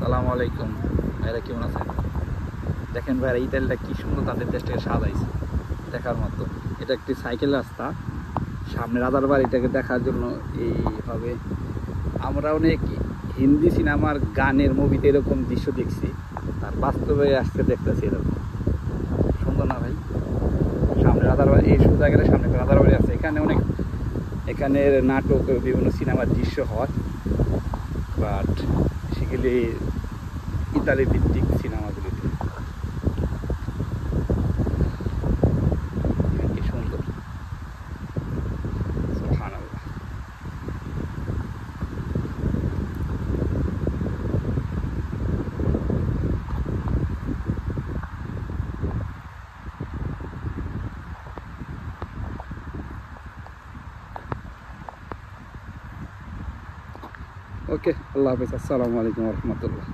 সালামু আলাইকুম ভাইরা, কেমন আছেন? দেখেন ভাইরা, ইতালিটা কি সুন্দর তাদের দেশটাকে সাজাইছে, দেখার মতো। এটা একটি সাইকেল রাস্তা, সামনে রাজার বাড়িটাকে দেখার জন্য এইভাবে। আমরা অনেক হিন্দি সিনেমার গানের মুভিতে এরকম দৃশ্য দেখছি, আর বাস্তবে আজকে দেখতেছি এরকম সুন্দর না ভাই? সামনে রাজার বাড়ি, এই সোজা গেলে সামনে একটা রাজার বাড়ি আছে। এখানে অনেক, এখানের নাটক বিভিন্ন সিনেমার দৃশ্য হয়, বাট সেগুলি ইতালি ভিত্তিক সিনেমাগুলিতে। কি সুন্দর, সুবহানাল্লাহ। ওকে, আল্লাহ হাফেজ, আসসালামু আলাইকুম রহমতুল্লাহ।